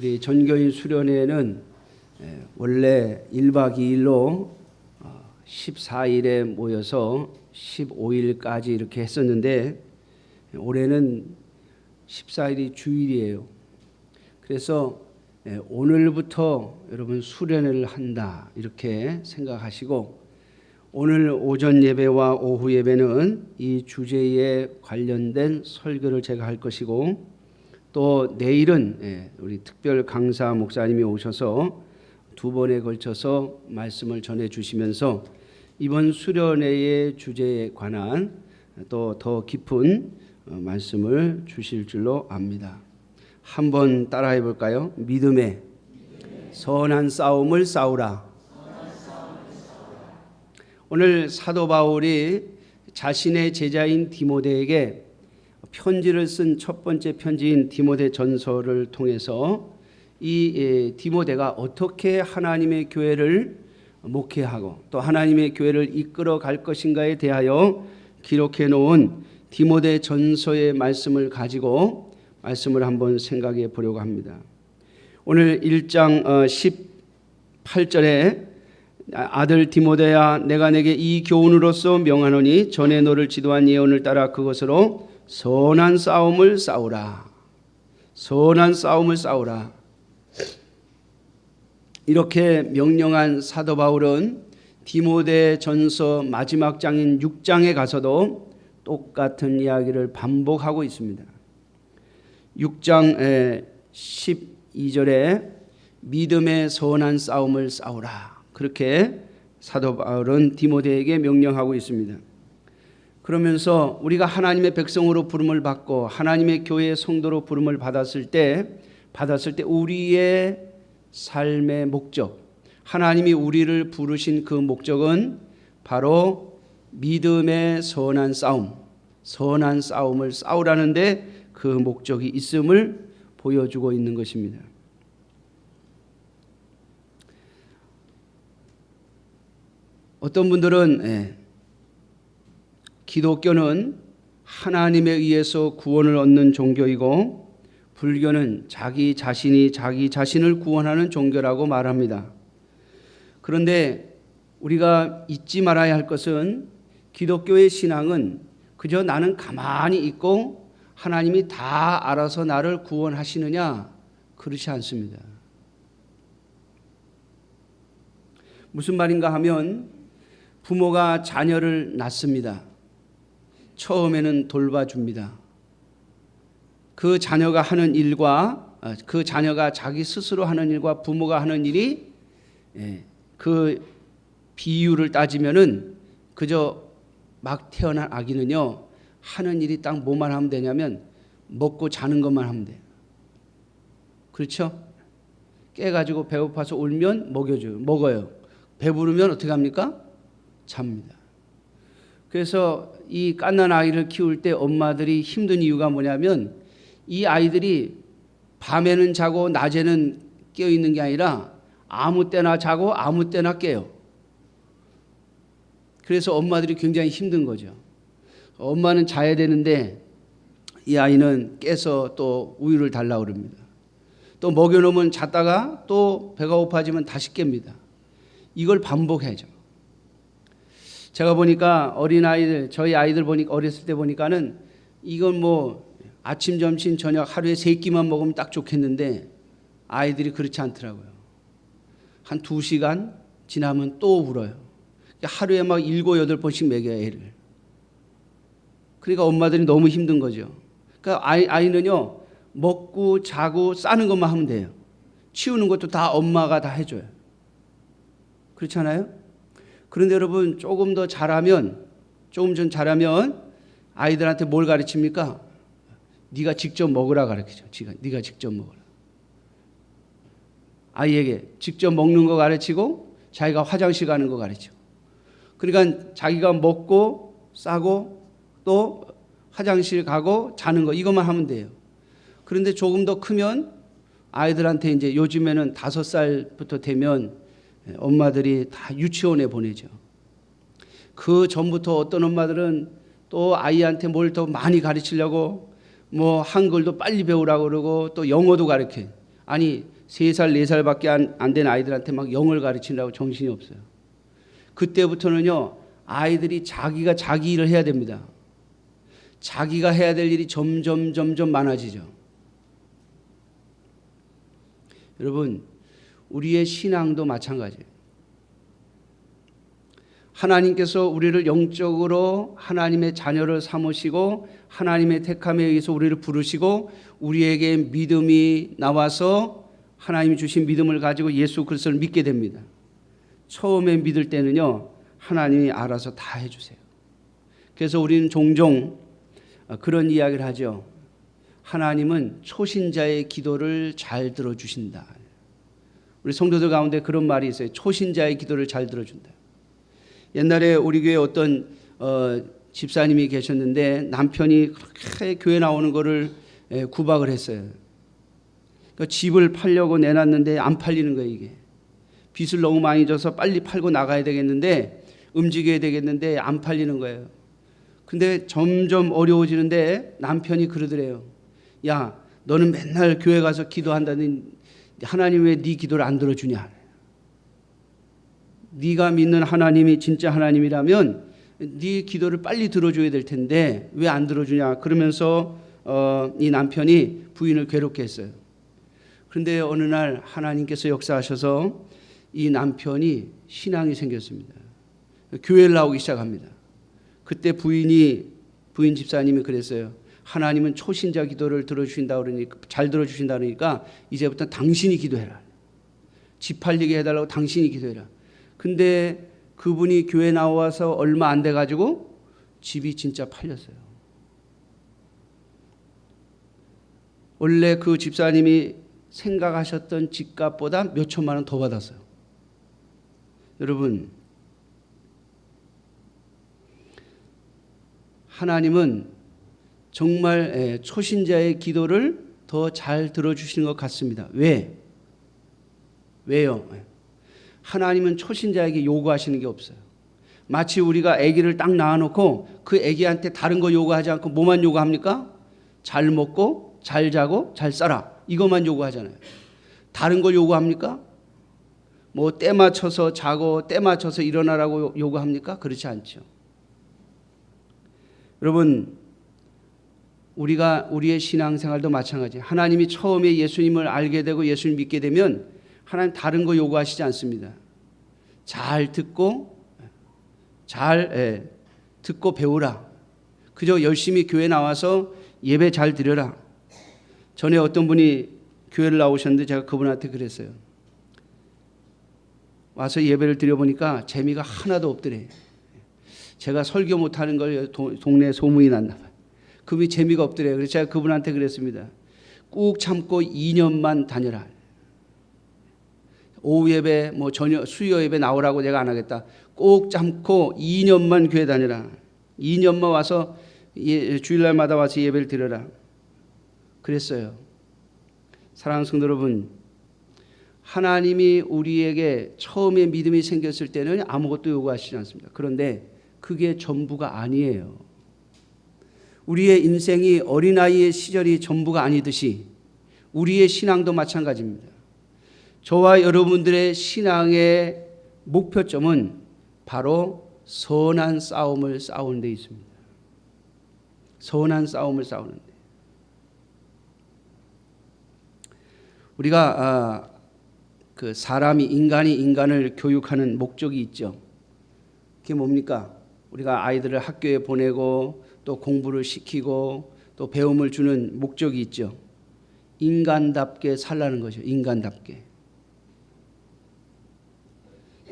우리 전교인 수련회는 원래 1박 2일로 14일에 모여서 15일까지 이렇게 했었는데 올해는 14일이 주일이에요. 그래서 오늘부터 여러분 수련회를 한다 이렇게 생각하시고 오늘 오전 예배와 오후 예배는 이 주제에 관련된 설교를 제가 할 것이고 또 내일은 우리 특별 강사 목사님이 오셔서 두 번에 걸쳐서 말씀을 전해 주시면서 이번 수련회의 주제에 관한 또 더 깊은 말씀을 주실 줄로 압니다. 한번 따라해 볼까요? 믿음의 선한 싸움을 싸우라. 오늘 사도 바울이 자신의 제자인 디모데에게 편지를 쓴 첫 번째 편지인 디모데 전서를 통해서 이 디모데가 어떻게 하나님의 교회를 목회하고 또 하나님의 교회를 이끌어 갈 것인가에 대하여 기록해 놓은 디모데 전서의 말씀을 가지고 말씀을 한번 생각해 보려고 합니다. 오늘 1장 18절에 아들 디모데야 내가 내게 이 교훈으로서 명하노니 전에 너를 지도한 예언을 따라 그것으로 선한 싸움을 싸우라. 선한 싸움을 싸우라. 이렇게 명령한 사도 바울은 디모데 전서 마지막 장인 6장에 가서도 똑같은 이야기를 반복하고 있습니다. 6장 12절에 믿음의 선한 싸움을 싸우라. 그렇게 사도 바울은 디모데에게 명령하고 있습니다. 그러면서 우리가 하나님의 백성으로 부름을 받고 하나님의 교회의 성도로 부름을 받았을 때 우리의 삶의 목적, 하나님이 우리를 부르신 그 목적은 바로 믿음의 선한 싸움, 선한 싸움을 싸우라는데 그 목적이 있음을 보여주고 있는 것입니다. 어떤 분들은 기독교는 하나님에 의해서 구원을 얻는 종교이고 불교는 자기 자신이 자기 자신을 구원하는 종교라고 말합니다. 그런데 우리가 잊지 말아야 할 것은 기독교의 신앙은 그저 나는 가만히 있고 하나님이 다 알아서 나를 구원하시느냐, 그렇지 않습니다. 무슨 말인가 하면 부모가 자녀를 낳습니다. 처음에는 돌봐줍니다. 그 자녀가 하는 일과 그 자녀가 자기 스스로 하는 일과 부모가 하는 일이 그 비율을 따지면은 그저 막 태어난 아기는요 하는 일이 딱 뭐만 하면 되냐면 먹고 자는 것만 하면 돼요. 그렇죠? 깨가지고 배고파서 울면 먹어요. 배부르면 어떻게 합니까? 잡니다. 그래서 이 갓난 아이를 키울 때 엄마들이 힘든 이유가 뭐냐면 이 아이들이 밤에는 자고 낮에는 깨어 있는 게 아니라 아무 때나 자고 아무 때나 깨요. 그래서 엄마들이 굉장히 힘든 거죠. 엄마는 자야 되는데 이 아이는 깨서 또 우유를 달라고 그럽니다. 또 먹여놓으면 잤다가 또 배가 고파지면 다시 깹니다. 이걸 반복해야죠. 제가 보니까 어린아이들, 저희 아이들 보니까 어렸을 때 보니까는 이건 뭐 아침, 점심, 저녁 하루에 3끼만 먹으면 딱 좋겠는데 아이들이 그렇지 않더라고요. 한 2시간 지나면 또 울어요. 하루에 막 7, 8번씩 먹여요, 애를. 그러니까 엄마들이 너무 힘든 거죠. 그러니까 아이는요, 먹고 자고 싸는 것만 하면 돼요. 치우는 것도 다 엄마가 다 해줘요. 그렇잖아요? 그런데 여러분 조금 더 잘하면 아이들한테 뭘 가르칩니까? 네가 직접 먹으라 가르치죠. 네가 직접 먹으라. 아이에게 직접 먹는 거 가르치고 자기가 화장실 가는 거 가르치고. 그러니까 자기가 먹고 싸고 또 화장실 가고 자는 거 이것만 하면 돼요. 그런데 조금 더 크면 아이들한테 이제 요즘에는 5살부터 되면 엄마들이 다 유치원에 보내죠. 그 전부터 어떤 엄마들은 또 아이한테 뭘 더 많이 가르치려고 뭐 한글도 빨리 배우라고 그러고 또 영어도 가르쳐요. 아니 3살, 4살밖에 안 된 아이들한테 막 영어를 가르치려고 정신이 없어요. 그때부터는요, 아이들이 자기가 자기 일을 해야 됩니다. 자기가 해야 될 일이 점점 많아지죠. 여러분, 우리의 신앙도 마찬가지예요. 하나님께서 우리를 영적으로 하나님의 자녀를 삼으시고 하나님의 택함에 의해서 우리를 부르시고 우리에게 믿음이 나와서 하나님이 주신 믿음을 가지고 예수 그리스도를 믿게 됩니다. 처음에 믿을 때는요, 하나님이 알아서 다 해주세요. 그래서 우리는 종종 그런 이야기를 하죠. 하나님은 초신자의 기도를 잘 들어주신다. 우리 성도들 가운데 그런 말이 있어요. 초신자의 기도를 잘 들어준다. 옛날에 우리 교회 어떤 집사님이 계셨는데 남편이 그렇게 교회 나오는 거를 구박을 했어요. 그러니까 집을 팔려고 내놨는데 안 팔리는 거예요. 이게 빚을 너무 많이 져서 빨리 팔고 나가야 되겠는데 움직여야 되겠는데 안 팔리는 거예요. 근데 점점 어려워지는데 남편이 그러더래요. 야, 너는 맨날 교회 가서 기도한다니 하나님 왜 네 기도를 안 들어주냐. 네가 믿는 하나님이 진짜 하나님이라면 네 기도를 빨리 들어줘야 될 텐데 왜 안 들어주냐. 그러면서 이 남편이 부인을 괴롭게 했어요. 그런데 어느 날 하나님께서 역사하셔서 이 남편이 신앙이 생겼습니다. 교회를 나오기 시작합니다. 그때 부인 집사님이 그랬어요. 하나님은 초신자 기도를 들어주신다 그러니까 잘 들어주신다 그러니까 이제부터 당신이 기도해라. 집 팔리게 해달라고 당신이 기도해라. 근데 그분이 교회 나와서 얼마 안 돼가지고 집이 진짜 팔렸어요. 원래 그 집사님이 생각하셨던 집값보다 몇 천만 원 더 받았어요. 여러분, 하나님은 정말 초신자의 기도를 더 잘 들어주시는 것 같습니다. 왜요? 하나님은 초신자에게 요구하시는 게 없어요. 마치 우리가 아기를 딱 낳아놓고 그 아기한테 다른 거 요구하지 않고 뭐만 요구합니까? 잘 먹고 잘 자고 잘 살아. 이것만 요구하잖아요. 다른 걸 요구합니까? 뭐 때 맞춰서 자고 때 맞춰서 일어나라고 요구합니까? 그렇지 않죠. 여러분, 우리의 신앙생활도 마찬가지예요. 하나님이 처음에 예수님을 알게 되고 예수님 믿게 되면 하나님 다른 거 요구하시지 않습니다. 잘 듣고 배우라. 그저 열심히 교회 나와서 예배 잘 드려라. 전에 어떤 분이 교회를 나오셨는데 제가 그분한테 그랬어요. 와서 예배를 드려보니까 재미가 하나도 없더래. 제가 설교 못하는 걸 동네에 소문이 났나 봐요. 그분이 재미가 없더래요. 그래서 제가 그분한테 그랬습니다. 꾹 참고 2년만 다녀라. 오후 예배, 뭐 저녁 수요 예배 나오라고 내가 안 하겠다. 꼭 참고 2년만 교회 다녀라. 2년만 와서 주일날마다 와서 예배를 드려라. 그랬어요. 사랑하는 성도 여러분, 하나님이 우리에게 처음에 믿음이 생겼을 때는 아무것도 요구하시지 않습니다. 그런데 그게 전부가 아니에요. 우리의 인생이 어린아이의 시절이 전부가 아니듯이 우리의 신앙도 마찬가지입니다. 저와 여러분들의 신앙의 목표점은 바로 선한 싸움을 싸우는 데 있습니다. 선한 싸움을 싸우는 데. 우리가 인간이 인간을 교육하는 목적이 있죠. 그게 뭡니까? 우리가 아이들을 학교에 보내고 또 공부를 시키고 또 배움을 주는 목적이 있죠. 인간답게 살라는 거죠. 인간답게.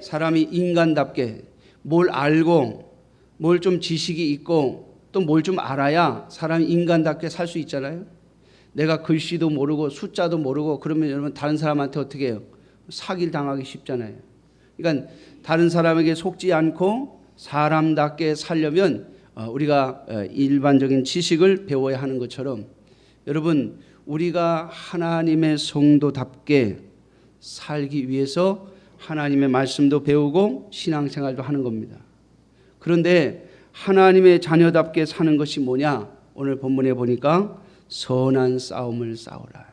사람이 인간답게 뭘 알고 뭘 좀 지식이 있고 또 뭘 좀 알아야 사람이 인간답게 살 수 있잖아요. 내가 글씨도 모르고 숫자도 모르고 그러면 여러분 다른 사람한테 어떻게 해요? 사기를 당하기 쉽잖아요. 그러니까 다른 사람에게 속지 않고 사람답게 살려면 우리가 일반적인 지식을 배워야 하는 것처럼 여러분, 우리가 하나님의 성도답게 살기 위해서 하나님의 말씀도 배우고 신앙생활도 하는 겁니다. 그런데 하나님의 자녀답게 사는 것이 뭐냐? 오늘 본문에 보니까 선한 싸움을 싸우라.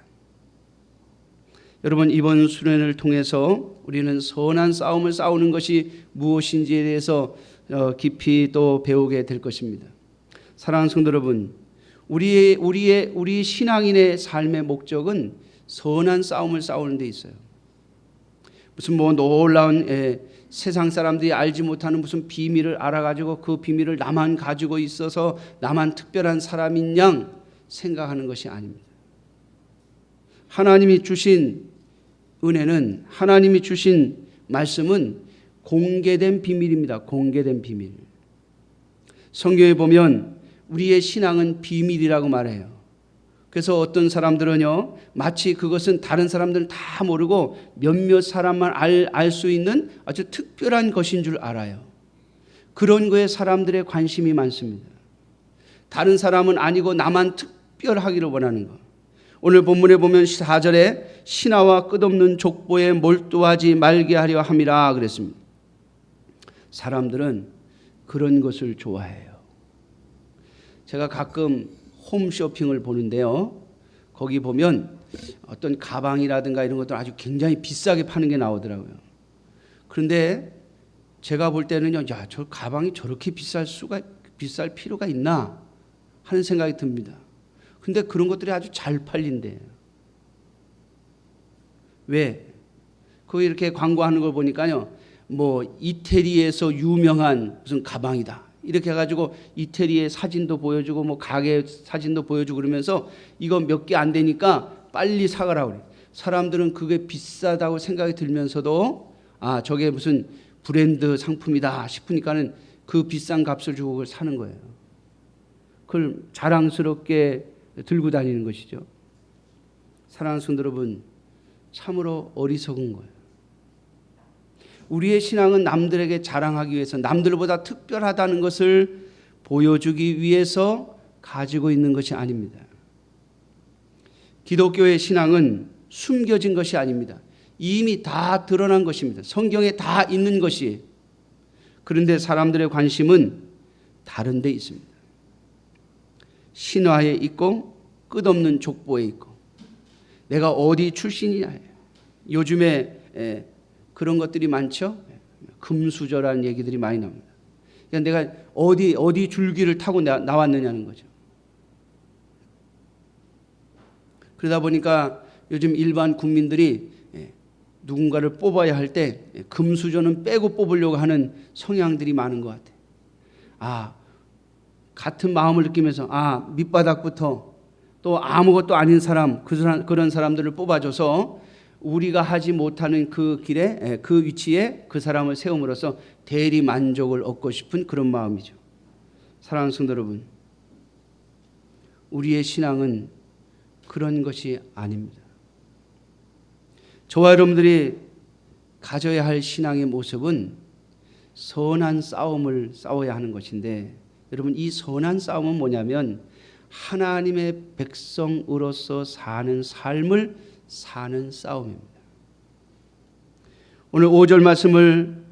여러분, 이번 수련을 통해서 우리는 선한 싸움을 싸우는 것이 무엇인지에 대해서 깊이 또 배우게 될 것입니다. 사랑하는 성도 여러분, 우리 신앙인의 삶의 목적은 선한 싸움을 싸우는 데 있어요. 무슨 놀라운 세상 사람들이 알지 못하는 무슨 비밀을 알아가지고 그 비밀을 나만 가지고 있어서 나만 특별한 사람인 양 생각하는 것이 아닙니다. 하나님이 주신 은혜는, 하나님이 주신 말씀은 공개된 비밀입니다. 공개된 비밀. 성경에 보면 우리의 신앙은 비밀이라고 말해요. 그래서 어떤 사람들은요, 마치 그것은 다른 사람들은 다 모르고 몇몇 사람만 알 수 있는 아주 특별한 것인 줄 알아요. 그런 거에 사람들의 관심이 많습니다. 다른 사람은 아니고 나만 특별하기를 원하는 것. 오늘 본문에 보면 4절에 신하와 끝없는 족보에 몰두하지 말게 하려 함이라 그랬습니다. 사람들은 그런 것을 좋아해요. 제가 가끔 홈쇼핑을 보는데요, 거기 보면 어떤 가방이라든가 이런 것들 아주 굉장히 비싸게 파는 게 나오더라고요. 그런데 제가 볼 때는요, 야, 저 가방이 저렇게 비쌀 필요가 있나 하는 생각이 듭니다. 근데 그런 것들이 아주 잘 팔린대요. 왜? 그 이렇게 광고하는 걸 보니까요, 이태리에서 유명한 무슨 가방이다 이렇게 해가지고 이태리의 사진도 보여주고 가게 사진도 보여주고 그러면서 이거 몇 개 안 되니까 빨리 사가라고 그래요. 사람들은 그게 비싸다고 생각이 들면서도 저게 무슨 브랜드 상품이다 싶으니까는 그 비싼 값을 주고 그걸 사는 거예요. 그걸 자랑스럽게 들고 다니는 것이죠. 사랑하는 성도 여러분, 참으로 어리석은 거예요. 우리의 신앙은 남들에게 자랑하기 위해서, 남들보다 특별하다는 것을 보여주기 위해서 가지고 있는 것이 아닙니다. 기독교의 신앙은 숨겨진 것이 아닙니다. 이미 다 드러난 것입니다. 성경에 다 있는 것이에요. 그런데 사람들의 관심은 다른 데 있습니다. 신화에 있고 끝없는 족보에 있고 내가 어디 출신이냐. 요즘에 그런 것들이 많죠. 금수저라는 얘기들이 많이 나옵니다. 그러니까 내가 어디 줄기를 타고 나왔느냐는 거죠. 그러다 보니까 요즘 일반 국민들이 누군가를 뽑아야 할 때 금수저는 빼고 뽑으려고 하는 성향들이 많은 것 같아요. 같은 마음을 느끼면서 밑바닥부터 또 아무것도 아닌 사람, 그런 사람들을 뽑아줘서 우리가 하지 못하는 그 길에, 그 위치에 그 사람을 세움으로써 대리 만족을 얻고 싶은 그런 마음이죠. 사랑하는 성도 여러분, 우리의 신앙은 그런 것이 아닙니다. 저와 여러분들이 가져야 할 신앙의 모습은 선한 싸움을 싸워야 하는 것인데, 여러분, 이 선한 싸움은 뭐냐면 하나님의 백성으로서 사는 삶을 사는 싸움입니다. 오늘 5절 말씀을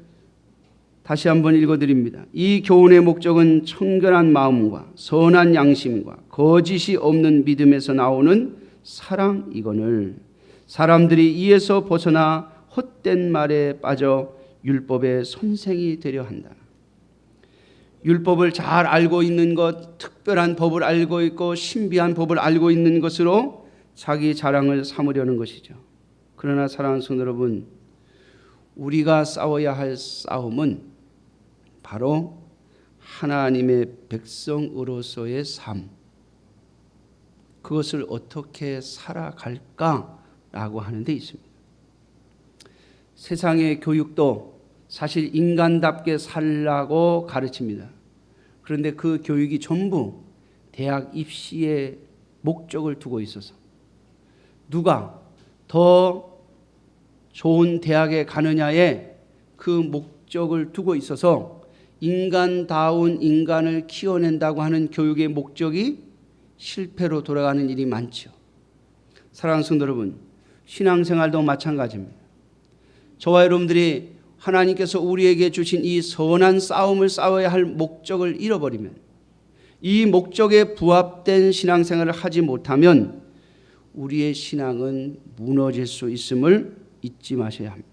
다시 한번 읽어드립니다. 이 교훈의 목적은 청결한 마음과 선한 양심과 거짓이 없는 믿음에서 나오는 사랑이거늘 사람들이 이에서 벗어나 헛된 말에 빠져 율법의 선생이 되려 한다. 율법을 잘 알고 있는 것, 특별한 법을 알고 있고 신비한 법을 알고 있는 것으로 자기 자랑을 삼으려는 것이죠. 그러나 사랑하는 성도 여러분, 우리가 싸워야 할 싸움은 바로 하나님의 백성으로서의 삶, 그것을 어떻게 살아갈까라고 하는 데 있습니다. 세상의 교육도 사실 인간답게 살라고 가르칩니다. 그런데 그 교육이 전부 대학 입시에 목적을 두고 있어서 누가 더 좋은 대학에 가느냐에 그 목적을 두고 있어서 인간다운 인간을 키워낸다고 하는 교육의 목적이 실패로 돌아가는 일이 많죠. 사랑하는 성도 여러분, 신앙생활도 마찬가지입니다. 저와 여러분들이 하나님께서 우리에게 주신 이 선한 싸움을 싸워야 할 목적을 잃어버리면, 이 목적에 부합된 신앙생활을 하지 못하면 우리의 신앙은 무너질 수 있음을 잊지 마셔야 합니다.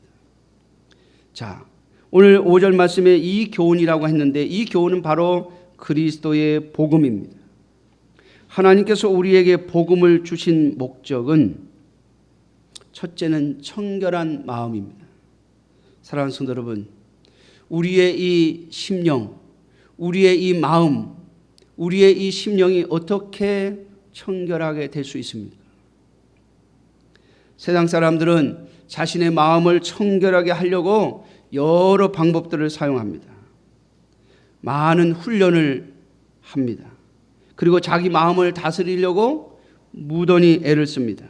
자, 오늘 5절 말씀에 이 교훈이라고 했는데 이 교훈은 바로 그리스도의 복음입니다. 하나님께서 우리에게 복음을 주신 목적은 첫째는 청결한 마음입니다. 사랑하는 성도 여러분, 우리의 이 심령, 우리의 이 마음, 우리의 이 심령이 어떻게 청결하게 될 수 있습니까? 세상 사람들은 자신의 마음을 청결하게 하려고 여러 방법들을 사용합니다. 많은 훈련을 합니다. 그리고 자기 마음을 다스리려고 무던히 애를 씁니다.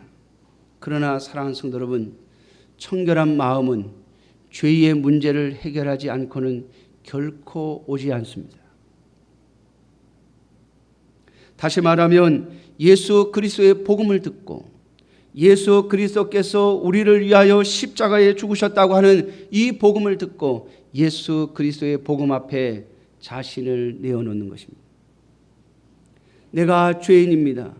그러나 사랑하는 성도 여러분, 청결한 마음은 죄의 문제를 해결하지 않고는 결코 오지 않습니다. 다시 말하면 예수 그리스도의 복음을 듣고 예수 그리스도께서 우리를 위하여 십자가에 죽으셨다고 하는 이 복음을 듣고 예수 그리스도의 복음 앞에 자신을 내어놓는 것입니다. 내가 죄인입니다.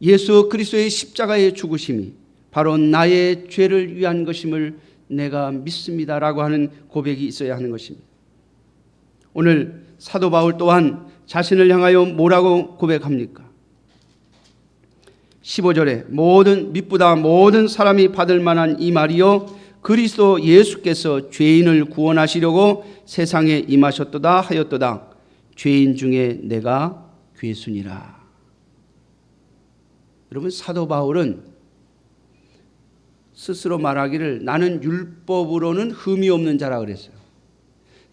예수 그리스도의 십자가의 죽으심이 바로 나의 죄를 위한 것임을 내가 믿습니다라고 하는 고백이 있어야 하는 것입니다. 오늘 사도 바울 또한 자신을 향하여 뭐라고 고백합니까? 15절에 믿보다 모든 사람이 받을 만한 이 말이요 그리스도 예수께서 죄인을 구원하시려고 세상에 임하셨도다 하였도다. 죄인 중에 내가 괴순이라. 여러분, 사도 바울은 스스로 말하기를 나는 율법으로는 흠이 없는 자라 그랬어요.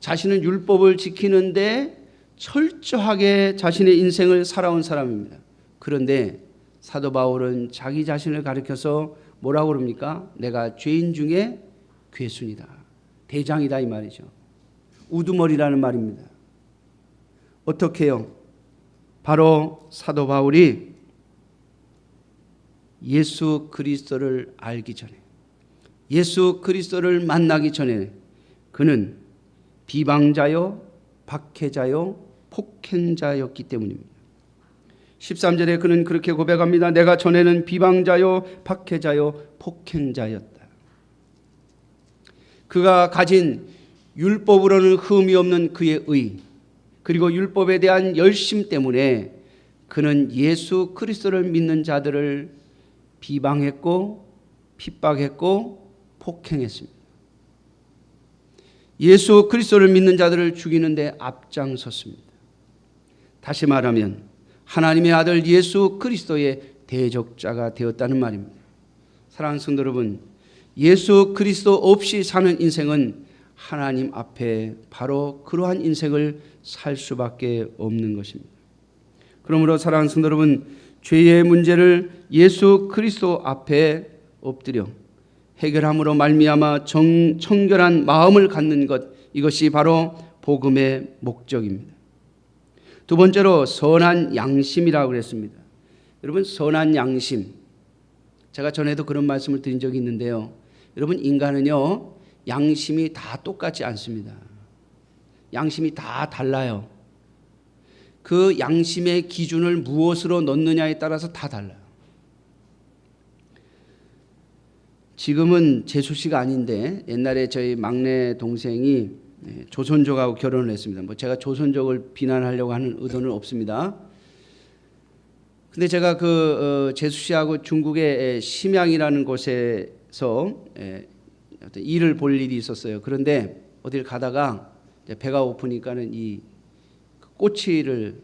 자신은 율법을 지키는데 철저하게 자신의 인생을 살아온 사람입니다. 그런데 사도 바울은 자기 자신을 가리켜서 뭐라고 그럽니까? 내가 죄인 중에 괴순이다. 대장이다 이 말이죠. 우두머리라는 말입니다. 어떻게 해요? 바로 사도 바울이 예수 그리스도를 알기 전에, 예수 그리스도를 만나기 전에 그는 비방자요, 박해자요, 폭행자였기 때문입니다. 13절에 그는 그렇게 고백합니다. 내가 전에는 비방자요, 박해자요, 폭행자였다. 그가 가진 율법으로는 흠이 없는 그의 의, 그리고 율법에 대한 열심 때문에 그는 예수 그리스도를 믿는 자들을 비방했고 핍박했고 폭행했습니다. 예수 그리스도를 믿는 자들을 죽이는데 앞장섰습니다. 다시 말하면 하나님의 아들 예수 그리스도의 대적자가 되었다는 말입니다. 사랑하는 성도 여러분, 예수 그리스도 없이 사는 인생은 하나님 앞에 바로 그러한 인생을 살 수밖에 없는 것입니다. 그러므로 사랑하는 성도 여러분, 죄의 문제를 예수 그리스도 앞에 엎드려 해결함으로 말미암아 청결한 마음을 갖는 것, 이것이 바로 복음의 목적입니다. 두 번째로 선한 양심이라고 그랬습니다. 여러분, 선한 양심, 제가 전에도 그런 말씀을 드린 적이 있는데요. 여러분, 인간은요 양심이 다 똑같지 않습니다. 양심이 다 달라요. 그 양심의 기준을 무엇으로 넣느냐에 따라서 다 달라요. 지금은 제 수시가 아닌데 옛날에 저희 막내 동생이 조선족하고 결혼을 했습니다. 뭐 제가 조선족을 비난하려고 하는 의도는 없습니다. 근데 제가 제수 씨하고 중국의 심양이라는 곳에서 어떤 일을 볼 일이 있었어요. 그런데 어딜 가다가 배가 고프니까는 이 꼬치를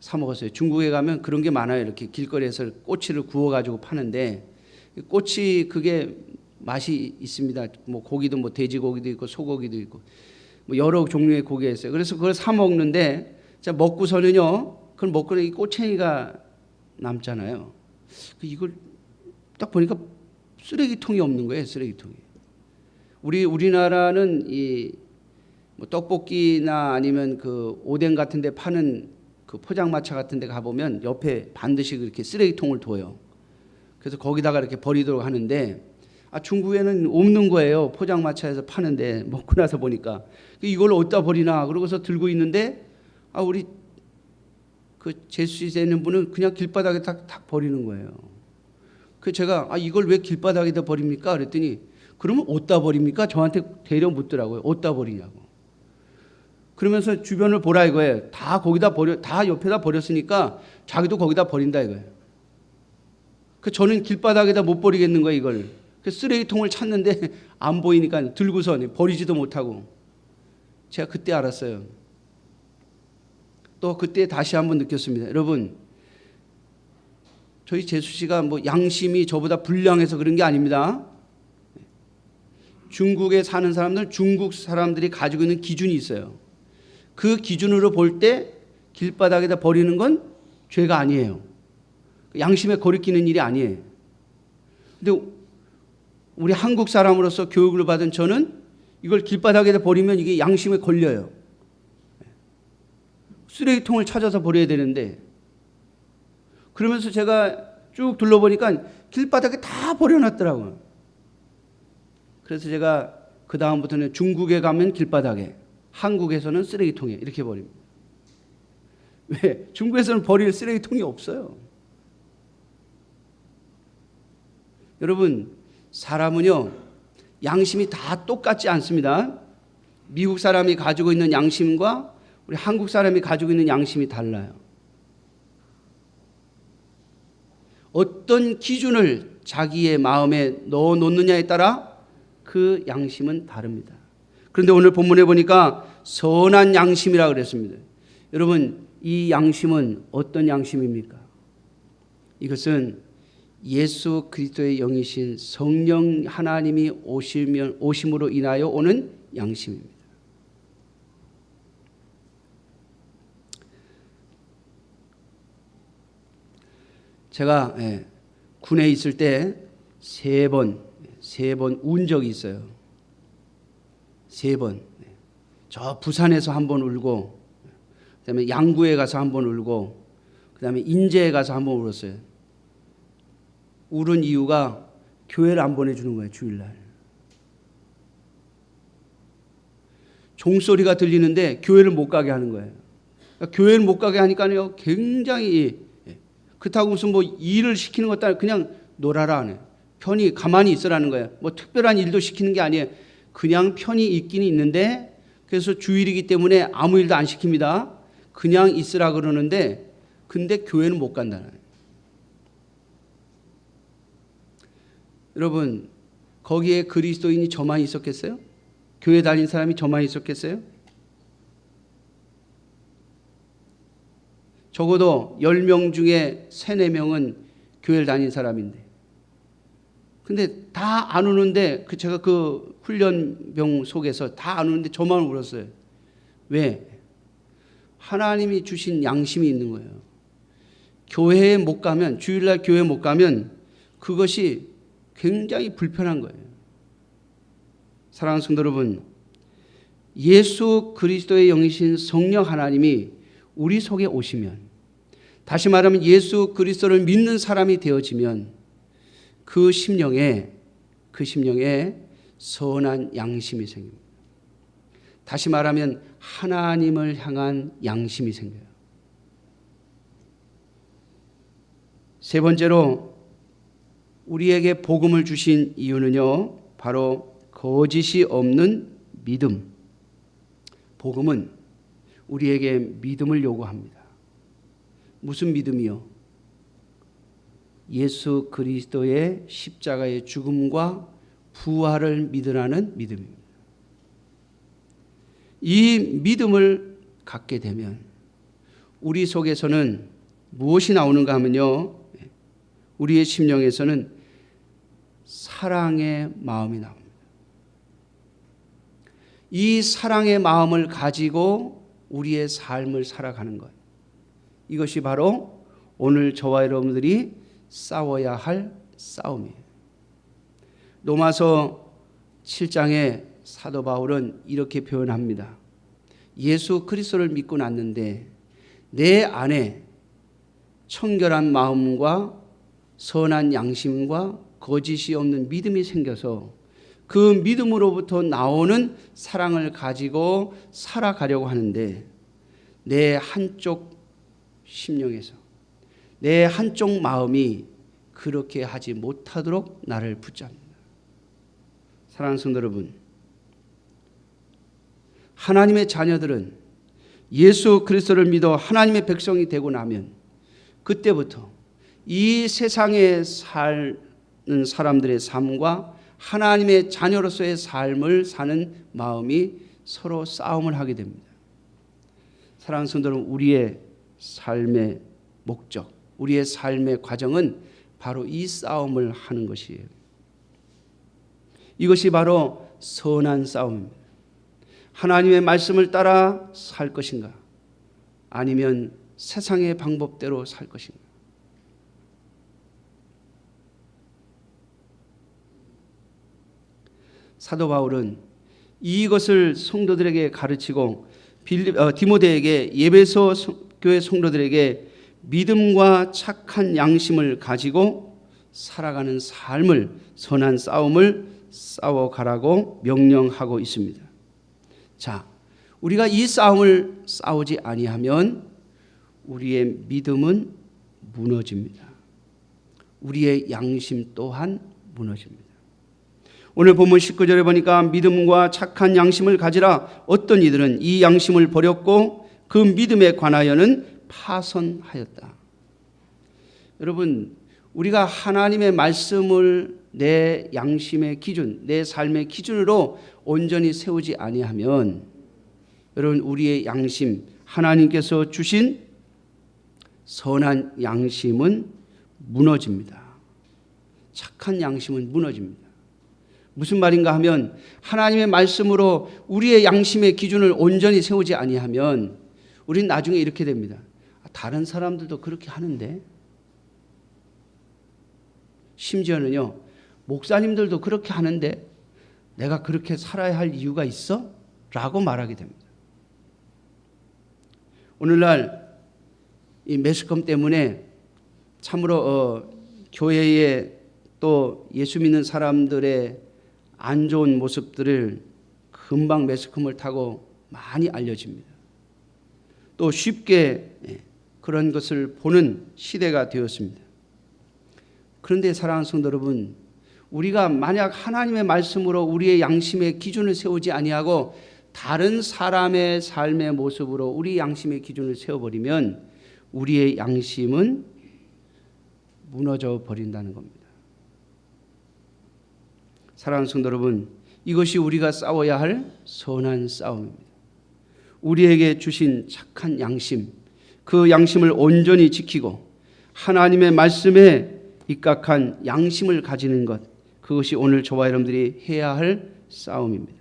사 먹었어요. 중국에 가면 그런 게 많아요. 이렇게 길거리에서 꼬치를 구워가지고 파는데 꼬치 그게 맛이 있습니다. 뭐 고기도 뭐 돼지고기도 있고 소고기도 있고 뭐 여러 종류의 고기가 있어요. 그래서 그걸 사 먹는데 자 먹고서는요, 그걸 먹고는 이 꼬챙이가 남잖아요. 이걸 딱 보니까 쓰레기통이 없는 거예요. 쓰레기통이. 우리나라는 이 뭐 떡볶이나 아니면 그 오뎅 같은데 파는 그 포장마차 같은데 가 보면 옆에 반드시 그렇게 쓰레기통을 둬요. 그래서 거기다가 이렇게 버리도록 하는데 중국에는 없는 거예요. 포장마차에서 파는데 먹고 나서 보니까 이걸 어디다 버리나 그러고서 들고 있는데 우리 그 제수시에 있는 분은 그냥 길바닥에 탁 버리는 거예요. 그 제가 이걸 왜 길바닥에다 버립니까? 그랬더니 그러면 어디다 버립니까? 저한테 대려 묻더라고요. 어디다 버리냐고. 그러면서 주변을 보라 이거예요. 다 거기다 버려, 다 옆에다 버렸으니까 자기도 거기다 버린다 이거예요. 그 저는 길바닥에다 못 버리겠는 거예요 이걸. 그 쓰레기통을 찾는데 안 보이니까 들고서 버리지도 못하고. 제가 그때 알았어요. 또 그때 다시 한번 느꼈습니다. 여러분, 저희 재수 씨가 뭐 양심이 저보다 불량해서 그런 게 아닙니다. 중국에 사는 사람들, 중국 사람들이 가지고 있는 기준이 있어요. 그 기준으로 볼 때 길바닥에다 버리는 건 죄가 아니에요. 양심에 거리끼는 일이 아니에요. 근데 우리 한국 사람으로서 교육을 받은 저는 이걸 길바닥에다 버리면 이게 양심에 걸려요. 쓰레기통을 찾아서 버려야 되는데, 그러면서 제가 쭉 둘러보니까 길바닥에 다 버려놨더라고요. 그래서 제가 그 다음부터는 중국에 가면 길바닥에, 한국에서는 쓰레기통에 이렇게 버립니다. 왜? 중국에서는 버릴 쓰레기통이 없어요. 여러분, 사람은요 양심이 다 똑같지 않습니다. 미국 사람이 가지고 있는 양심과 우리 한국 사람이 가지고 있는 양심이 달라요. 어떤 기준을 자기의 마음에 넣어 놓느냐에 따라 그 양심은 다릅니다. 그런데 오늘 본문에 보니까 선한 양심이라 그랬습니다. 여러분, 이 양심은 어떤 양심입니까? 이것은 예수 그리스도의 영이신 성령 하나님이 오심으로 인하여 오는 양심입니다. 제가 군에 있을 때 세 번 운 적이 있어요. 세 번. 저 부산에서 한 번 울고, 그다음에 양구에 가서 한 번 울고, 그다음에 인제에 가서 한 번 울었어요. 울은 이유가 교회를 안 보내주는 거예요. 주일날. 종소리가 들리는데 교회를 못 가게 하는 거예요. 그러니까 교회를 못 가게 하니까요 굉장히, 그렇다고 무슨 뭐 일을 시키는 것도 아니고 그냥 놀아라 하네. 편히 가만히 있으라는 거예요. 뭐 특별한 일도 시키는 게 아니에요. 그냥 편히 있긴 있는데, 그래서 주일이기 때문에 아무 일도 안 시킵니다. 그냥 있으라 그러는데, 근데 교회는 못 간다는 거예요. 여러분, 거기에 그리스도인이 저만 있었겠어요? 교회 다닌 사람이 저만 있었겠어요? 적어도 10명 중에 3, 4명은 교회를 다닌 사람인데, 근데 다 안 우는데, 제가 그 훈련병 속에서 다 안 우는데 저만 울었어요. 왜? 하나님이 주신 양심이 있는 거예요. 교회에 못 가면, 주일날 교회에 못 가면 그것이 굉장히 불편한 거예요. 사랑하는 성도 여러분, 예수 그리스도의 영이신 성령 하나님이 우리 속에 오시면, 다시 말하면 예수 그리스도를 믿는 사람이 되어지면 그 심령에 선한 양심이 생깁니다. 다시 말하면 하나님을 향한 양심이 생겨요. 세 번째로 우리에게 복음을 주신 이유는요, 바로 거짓이 없는 믿음. 복음은 우리에게 믿음을 요구합니다. 무슨 믿음이요? 예수 그리스도의 십자가의 죽음과 부활을 믿으라는 믿음입니다. 이 믿음을 갖게 되면 우리 속에서는 무엇이 나오는가 하면요, 우리의 심령에서는 사랑의 마음이 나옵니다. 이 사랑의 마음을 가지고 우리의 삶을 살아가는 것, 이것이 바로 오늘 저와 여러분들이 싸워야 할 싸움이에요. 로마서 7장에 사도 바울은 이렇게 표현합니다. 예수 그리스도를 믿고 났는데 내 안에 청결한 마음과 선한 양심과 거짓이 없는 믿음이 생겨서 그 믿음으로부터 나오는 사랑을 가지고 살아가려고 하는데, 내 한쪽 심령에서, 내 한쪽 마음이 그렇게 하지 못하도록 나를 붙잡는다. 사랑하는 성도 여러분, 하나님의 자녀들은 예수 그리스도를 믿어 하나님의 백성이 되고 나면 그때부터 이 세상에 사는 사람들의 삶과 하나님의 자녀로서의 삶을 사는 마음이 서로 싸움을 하게 됩니다. 사랑하는 성도 여러분, 우리의 삶의 목적, 우리의 삶의 과정은 바로 이 싸움을 하는 것이에요. 이것이 바로 선한 싸움입니다. 하나님의 말씀을 따라 살 것인가? 아니면 세상의 방법대로 살 것인가? 사도 바울은 이것을 성도들에게 가르치고 디모데에게 예배소 교회 성도들에게 믿음과 착한 양심을 가지고 살아가는 삶을, 선한 싸움을 싸워가라고 명령하고 있습니다. 자, 우리가 이 싸움을 싸우지 아니하면 우리의 믿음은 무너집니다. 우리의 양심 또한 무너집니다. 오늘 본문 19절에 보니까 믿음과 착한 양심을 가지라. 어떤 이들은 이 양심을 버렸고 그 믿음에 관하여는 파선하였다. 여러분, 우리가 하나님의 말씀을 내 양심의 기준, 내 삶의 기준으로 온전히 세우지 아니하면 여러분, 우리의 양심, 하나님께서 주신 선한 양심은 무너집니다. 착한 양심은 무너집니다. 무슨 말인가 하면 하나님의 말씀으로 우리의 양심의 기준을 온전히 세우지 아니하면 우리는 나중에 이렇게 됩니다. 다른 사람들도 그렇게 하는데, 심지어는요, 목사님들도 그렇게 하는데 내가 그렇게 살아야 할 이유가 있어? 라고 말하게 됩니다. 오늘날 이 매스컴 때문에 참으로 교회에 또 예수 믿는 사람들의 안 좋은 모습들을 금방 매스컴을 타고 많이 알려집니다. 또 쉽게 그런 것을 보는 시대가 되었습니다. 그런데 사랑하는 성도 여러분, 우리가 만약 하나님의 말씀으로 우리의 양심의 기준을 세우지 아니하고 다른 사람의 삶의 모습으로 우리 양심의 기준을 세워버리면 우리의 양심은 무너져 버린다는 겁니다. 사랑하는 성도 여러분, 이것이 우리가 싸워야 할 선한 싸움입니다. 우리에게 주신 착한 양심, 그 양심을 온전히 지키고 하나님의 말씀에 입각한 양심을 가지는 것, 그것이 오늘 저와 여러분들이 해야 할 싸움입니다.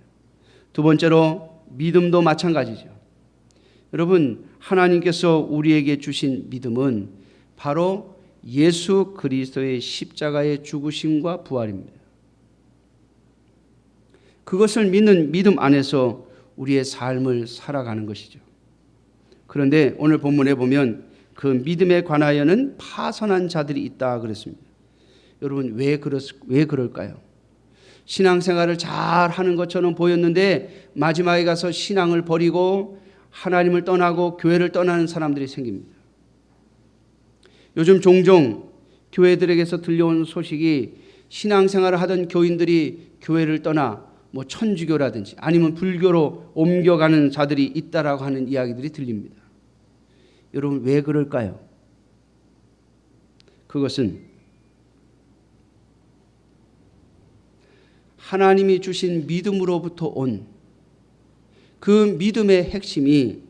두 번째로 믿음도 마찬가지죠. 여러분, 하나님께서 우리에게 주신 믿음은 바로 예수 그리스도의 십자가의 죽으심과 부활입니다. 그것을 믿는 믿음 안에서 우리의 삶을 살아가는 것이죠. 그런데 오늘 본문에 보면 그 믿음에 관하여는 파선한 자들이 있다 그랬습니다. 여러분, 왜 그럴까요? 신앙생활을 잘 하는 것처럼 보였는데 마지막에 가서 신앙을 버리고 하나님을 떠나고 교회를 떠나는 사람들이 생깁니다. 요즘 종종 교회들에게서 들려온 소식이 신앙생활을 하던 교인들이 교회를 떠나 천주교라든지 아니면 불교로 옮겨가는 자들이 있다라고 하는 이야기들이 들립니다. 여러분, 왜 그럴까요? 그것은 하나님이 주신 믿음으로부터 온 그 믿음의 핵심이,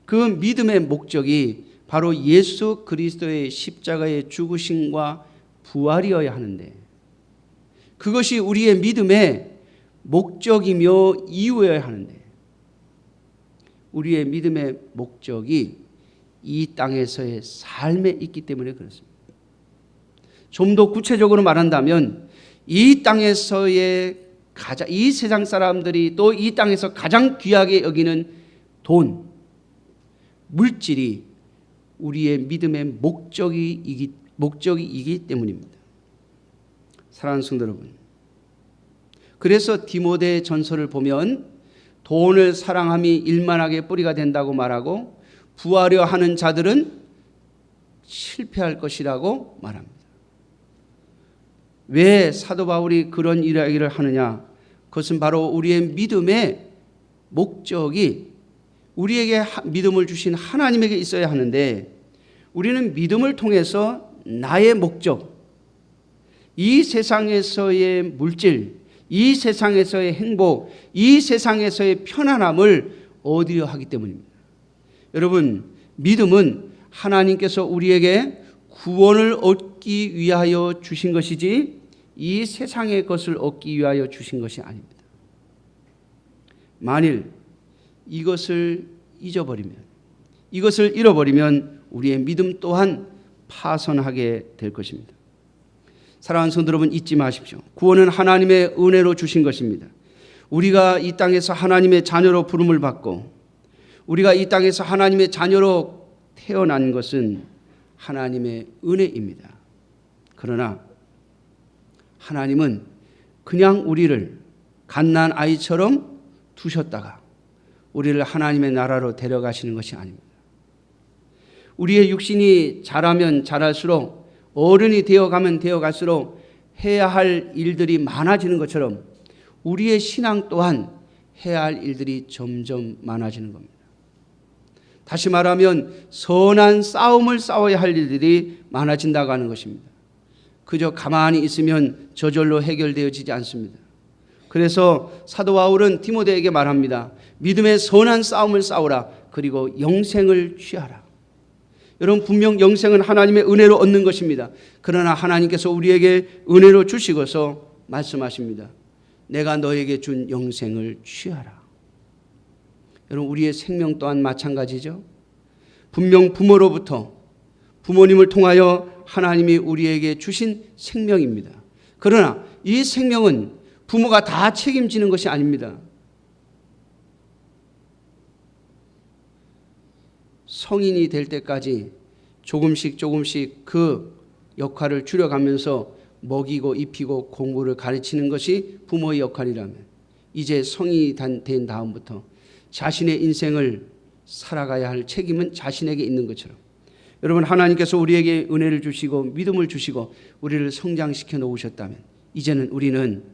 그 믿음의 목적이 바로 예수 그리스도의 십자가의 죽으심과 부활이어야 하는데, 그것이 우리의 믿음의 목적이며 이유여야 하는데, 우리의 믿음의 목적이 이 땅에서의 삶에 있기 때문에 그렇습니다. 좀 더 구체적으로 말한다면 이 땅에서의 이 세상 사람들이 또 이 땅에서 가장 귀하게 여기는 돈, 물질이 우리의 믿음의 목적이기 때문입니다. 사랑하는 성도 여러분, 그래서 디모데 전서를 보면 돈을 사랑함이 일만하게 뿌리가 된다고 말하고 부하려 하는 자들은 실패할 것이라고 말합니다. 왜 사도 바울이 그런 이야기를 하느냐? 그것은 바로 우리의 믿음의 목적이 우리에게 믿음을 주신 하나님에게 있어야 하는데, 우리는 믿음을 통해서 나의 목적, 이 세상에서의 물질, 이 세상에서의 행복, 이 세상에서의 편안함을 얻으려 하기 때문입니다. 여러분, 믿음은 하나님께서 우리에게 구원을 얻기 위하여 주신 것이지 이 세상의 것을 얻기 위하여 주신 것이 아닙니다. 만일 이것을 잊어버리면, 이것을 잃어버리면 우리의 믿음 또한 파손하게 될 것입니다. 사랑하는 성도 여러분, 잊지 마십시오. 구원은 하나님의 은혜로 주신 것입니다. 우리가 이 땅에서 하나님의 자녀로 부름을 받고 우리가 이 땅에서 하나님의 자녀로 태어난 것은 하나님의 은혜입니다. 그러나 하나님은 그냥 우리를 갓난 아이처럼 두셨다가 우리를 하나님의 나라로 데려가시는 것이 아닙니다. 우리의 육신이 자라면 자랄수록, 어른이 되어가면 되어갈수록 해야 할 일들이 많아지는 것처럼 우리의 신앙 또한 해야 할 일들이 점점 많아지는 겁니다. 다시 말하면 선한 싸움을 싸워야 할 일들이 많아진다고 하는 것입니다. 그저 가만히 있으면 저절로 해결되어지지 않습니다. 그래서 사도 바울은 디모데에게 말합니다. 믿음의 선한 싸움을 싸우라. 그리고 영생을 취하라. 여러분, 분명 영생은 하나님의 은혜로 얻는 것입니다. 그러나 하나님께서 우리에게 은혜로 주시고서 말씀하십니다. 내가 너에게 준 영생을 취하라. 여러분, 우리의 생명 또한 마찬가지죠. 분명 부모로부터, 부모님을 통하여 하나님이 우리에게 주신 생명입니다. 그러나 이 생명은 부모가 다 책임지는 것이 아닙니다. 성인이 될 때까지 조금씩 그 역할을 줄여가면서 먹이고 입히고 공부를 가르치는 것이 부모의 역할이라면, 이제 성인이 된 다음부터 자신의 인생을 살아가야 할 책임은 자신에게 있는 것처럼, 여러분, 하나님께서 우리에게 은혜를 주시고 믿음을 주시고 우리를 성장시켜 놓으셨다면 이제는 우리는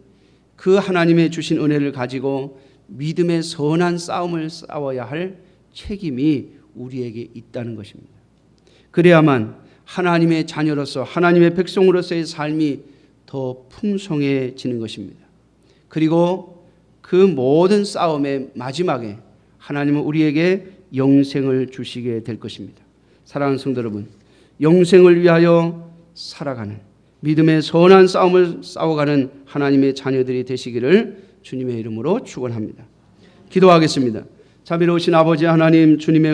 그 하나님의 주신 은혜를 가지고 믿음의 선한 싸움을 싸워야 할 책임이 우리에게 있다는 것입니다. 그래야만 하나님의 자녀로서, 하나님의 백성으로서의 삶이 더 풍성해지는 것입니다. 그리고 그 모든 싸움의 마지막에 하나님은 우리에게 영생을 주시게 될 것입니다. 사랑하는 성도 여러분, 영생을 위하여 살아가는 믿음의 선한 싸움을 싸워가는 하나님의 자녀들이 되시기를 주님의 이름으로 축원합니다. 기도하겠습니다. 자비로우신 아버지 하나님, 주님의